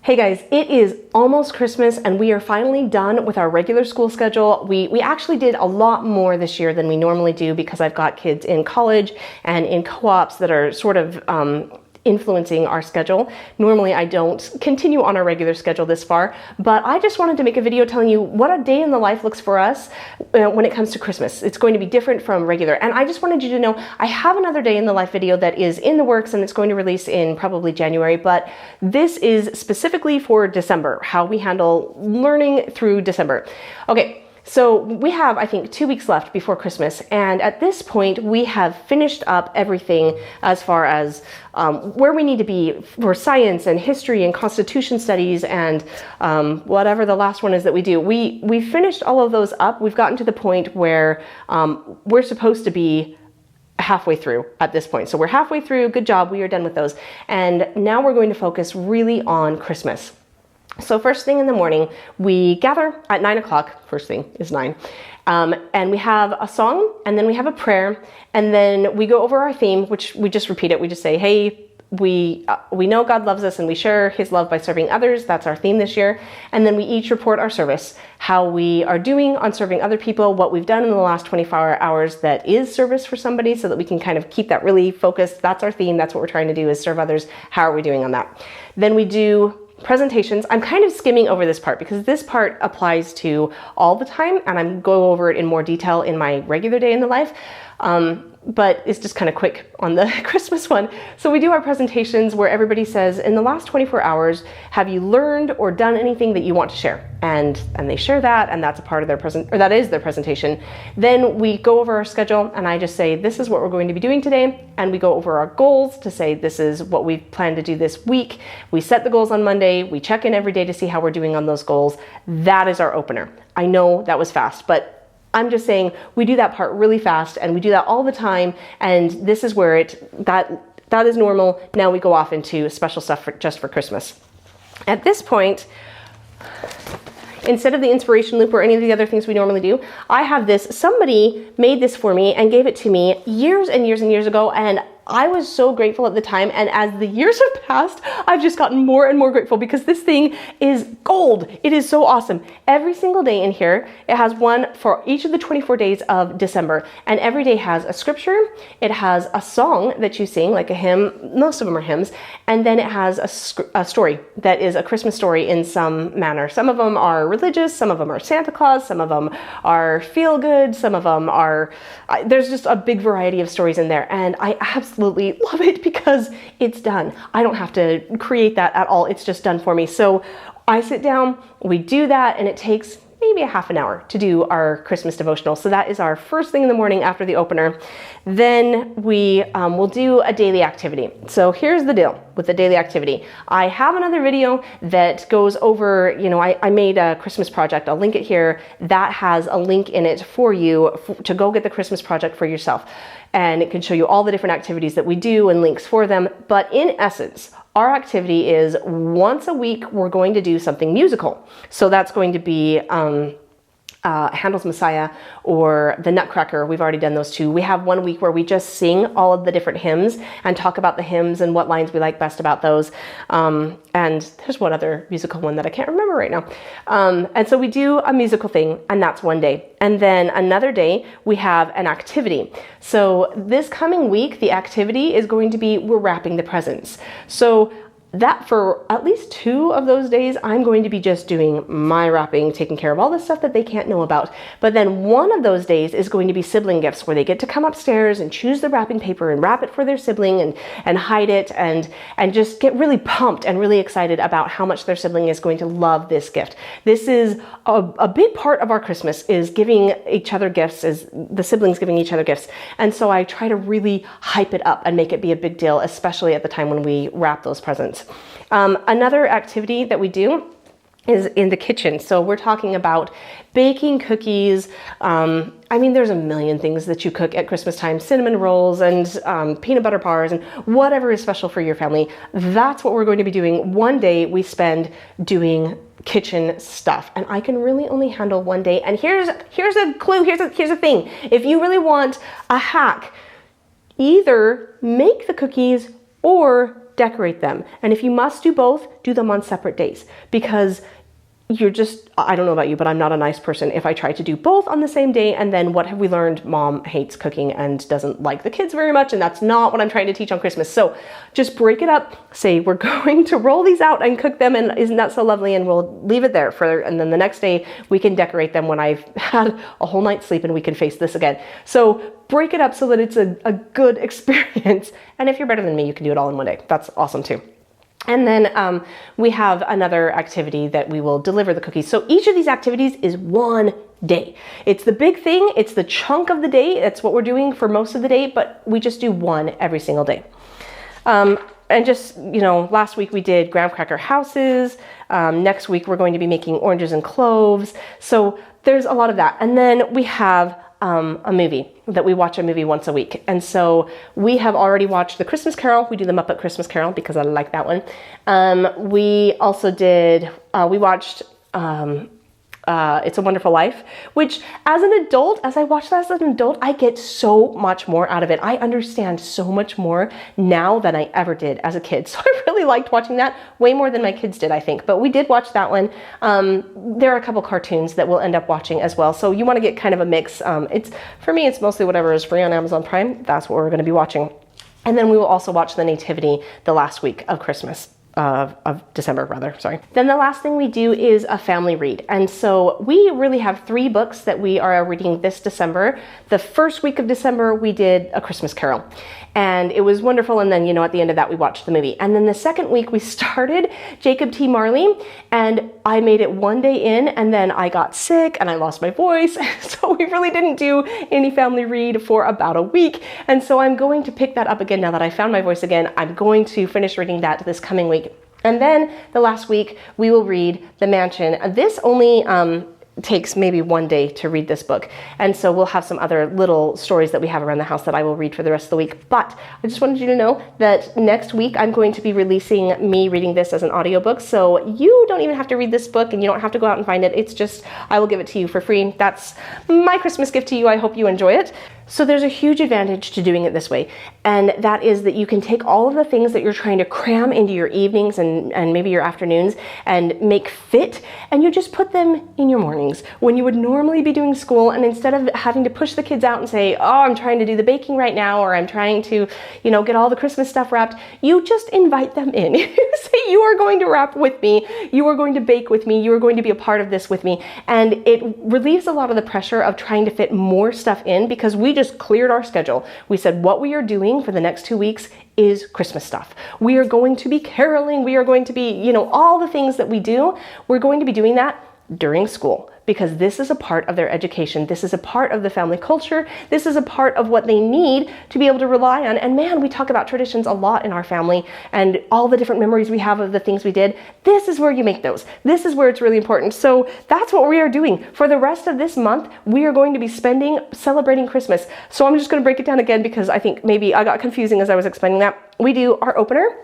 Hey guys, it is almost Christmas and we are finally done with our regular school schedule. We actually did a lot more this year than we normally do because I've got kids in college and in co-ops that are sort of influencing our schedule. Normally I don't continue on our regular schedule this far, but I just wanted to make a video telling you what a day in the life looks for us when it comes to Christmas. It's going to be different from regular, and I just wanted you to know I have another day in the life video that is in the works and it's going to release in probably January, but this is specifically for December, how we handle learning through December. Okay. So we have, I think, 2 weeks left before Christmas, and at this point we have finished up everything as far as where we need to be for science and history and constitution studies and whatever the last one is that we do. We finished all of those up. We've gotten to the point where we're supposed to be halfway through at this point. So we're halfway through. Good job. We are done with those. And now we're going to focus really on Christmas. So first thing in the morning, we gather at 9 o'clock. First thing is 9. And we have a song, and then we have a prayer, and then we go over our theme, which we just repeat it. We just say, hey, we know God loves us and we share his love by serving others. That's our theme this year. And then we each report our service, how we are doing on serving other people, what we've done in the last 24 hours that is service for somebody, so that we can kind of keep that really focused. That's our theme. That's what we're trying to do, is serve others. How are we doing on that? Then we do presentations. I'm kind of skimming over this part because this part applies to all the time, and I'm going over it in more detail in my regular day in the life. But it's just kind of quick on the Christmas one. So we do our presentations where everybody says, in the last 24 hours, have you learned or done anything that you want to share? And they share that, and that's a part of their that is their presentation. Then we go over our schedule, and I just say, this is what we're going to be doing today. And we go over our goals to say, this is what we plan to do this week. We set the goals on Monday. We check in every day to see how we're doing on those goals. That is our opener. I know that was fast, but I'm just saying we do that part really fast, and we do that all the time, and this is where that is normal. Now we go off into special stuff just for Christmas. At this point, instead of the inspiration loop or any of the other things we normally do, I have this. Somebody made this for me and gave it to me years and years and years ago, and I was so grateful at the time, and as the years have passed, I've just gotten more and more grateful because this thing is gold. It is so awesome. Every single day in here, it has one for each of the 24 days of December, and every day has a scripture. It has a song that you sing, like a hymn. Most of them are hymns, and then it has a story that is a Christmas story in some manner. Some of them are religious, some of them are Santa Claus, some of them are feel good, some of them are, there's just a big variety of stories in there, and I absolutely love it because it's done. I don't have to create that at all. It's just done for me. So I sit down, we do that, and it takes maybe a half an hour to do our Christmas devotional. So that is our first thing in the morning after the opener. Then we will do a daily activity. So here's the deal with the daily activity. I have another video that goes over, I made a Christmas project. I'll link it here. That has a link in it for you to go get the Christmas project for yourself. And it can show you all the different activities that we do and links for them. But in essence, our activity is once a week, we're going to do something musical. So that's going to be Handel's Messiah or the Nutcracker. We've already done those two. We have 1 week where we just sing all of the different hymns and talk about the hymns and what lines we like best about those. And there's one other musical one that I can't remember right now. And so we do a musical thing, and that's one day. And then another day we have an activity. So this coming week, the activity is going to be, we're wrapping the presents. So that for at least 2 of those days, I'm going to be just doing my wrapping, taking care of all the stuff that they can't know about. But then one of those days is going to be sibling gifts, where they get to come upstairs and choose the wrapping paper and wrap it for their sibling and hide it and just get really pumped and really excited about how much their sibling is going to love this gift. This is a big part of our Christmas, is giving each other gifts, is the siblings giving each other gifts. And so I try to really hype it up and make it be a big deal, especially at the time when we wrap those presents. Another activity that we do is in the kitchen. So we're talking about baking cookies. There's a million things that you cook at Christmas time, cinnamon rolls and peanut butter bars and whatever is special for your family. That's what we're going to be doing. One day we spend doing kitchen stuff, and I can really only handle one day. And here's a clue, here's a thing. If you really want a hack, either make the cookies or decorate them. And if you must do both, do them on separate days, because I don't know about you, but I'm not a nice person if I try to do both on the same day. And then what have we learned? Mom hates cooking and doesn't like the kids very much. And that's not what I'm trying to teach on Christmas. So just break it up. Say, we're going to roll these out and cook them. And isn't that so lovely? And we'll leave it there and then the next day we can decorate them when I've had a whole night's sleep and we can face this again. So break it up so that it's a good experience. And if you're better than me, you can do it all in one day. That's awesome too. And then we have another activity that we will deliver the cookies. So each of these activities is one day. It's the big thing. It's the chunk of the day. That's what we're doing for most of the day, but we just do one every single day. And just, last week we did graham cracker houses. Next week we're going to be making oranges and cloves. So there's a lot of that. And then we have a movie that we watch a movie once a week. And so we have already watched The Christmas Carol. We do the Muppet Christmas Carol because I like that one. We also we watched It's a Wonderful Life, which as I watch that as an adult, I get so much more out of it. I understand so much more now than I ever did as a kid. So I really liked watching that, way more than my kids did, I think. But we did watch that one. There are a couple cartoons that we'll end up watching as well. So you want to get kind of a mix. For me, it's mostly whatever is free on Amazon Prime. That's what we're going to be watching. And then we will also watch the Nativity the last week of Christmas. Of December, rather, sorry. Then the last thing we do is a family read. And so we really have 3 books that we are reading this December. The first week of December, we did A Christmas Carol. And it was wonderful. And then, at the end of that, we watched the movie. And then the second week, we started Jacob T. Marley. And I made it one day in, and then I got sick and I lost my voice. So we really didn't do any family read for about a week. And so I'm going to pick that up again now that I found my voice again. I'm going to finish reading that this coming week. And then the last week, we will read The Mansion. This only takes maybe one day to read this book. And so we'll have some other little stories that we have around the house that I will read for the rest of the week. But I just wanted you to know that next week, I'm going to be releasing me reading this as an audiobook. So you don't even have to read this book and you don't have to go out and find it. It's just, I will give it to you for free. That's my Christmas gift to you. I hope you enjoy it. So there's a huge advantage to doing it this way, and that is that you can take all of the things that you're trying to cram into your evenings and maybe your afternoons and make fit, and you just put them in your mornings when you would normally be doing school. And instead of having to push the kids out and say, oh, I'm trying to do the baking right now, or I'm trying to, get all the Christmas stuff wrapped, you just invite them in. You say, you are going to wrap with me, you are going to bake with me, you are going to be a part of this with me. And it relieves a lot of the pressure of trying to fit more stuff in, because we just cleared our schedule. We said what we are doing for the next 2 weeks is Christmas stuff. We are going to be caroling. We are going to be, all the things that we do. We're going to be doing that during school, because this is a part of their education. This is a part of the family culture. This is a part of what they need to be able to rely on. And man, we talk about traditions a lot in our family and all the different memories we have of the things we did. This is where you make those. This is where it's really important. So that's what we are doing. For the rest of this month, we are going to be celebrating Christmas. So I'm just going to break it down again, because I think maybe I got confusing as I was explaining that. We do our opener.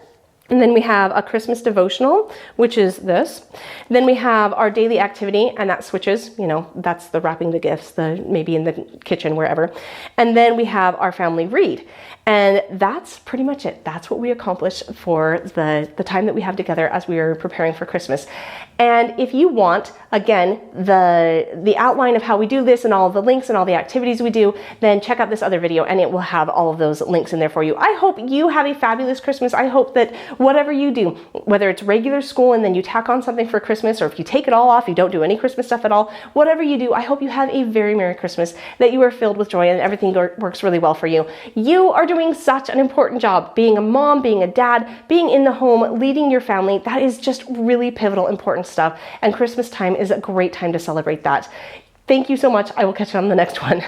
And then we have a Christmas devotional, which is this. Then we have our daily activity, and that switches, that's the wrapping the gifts, maybe in the kitchen, wherever. And then we have our family read. And that's pretty much it. That's what we accomplish for the time that we have together as we are preparing for Christmas. And if you want, again, the outline of how we do this and all the links and all the activities we do, then check out this other video and it will have all of those links in there for you. I hope you have a fabulous Christmas. I hope that whatever you do, whether it's regular school and then you tack on something for Christmas, or if you take it all off, you don't do any Christmas stuff at all, whatever you do, I hope you have a very Merry Christmas, that you are filled with joy and everything works really well for you. You are doing such an important job, being a mom, being a dad, being in the home, leading your family. That is just really pivotal, important stuff. And Christmas time is a great time to celebrate that. Thank you so much. I will catch you on the next one.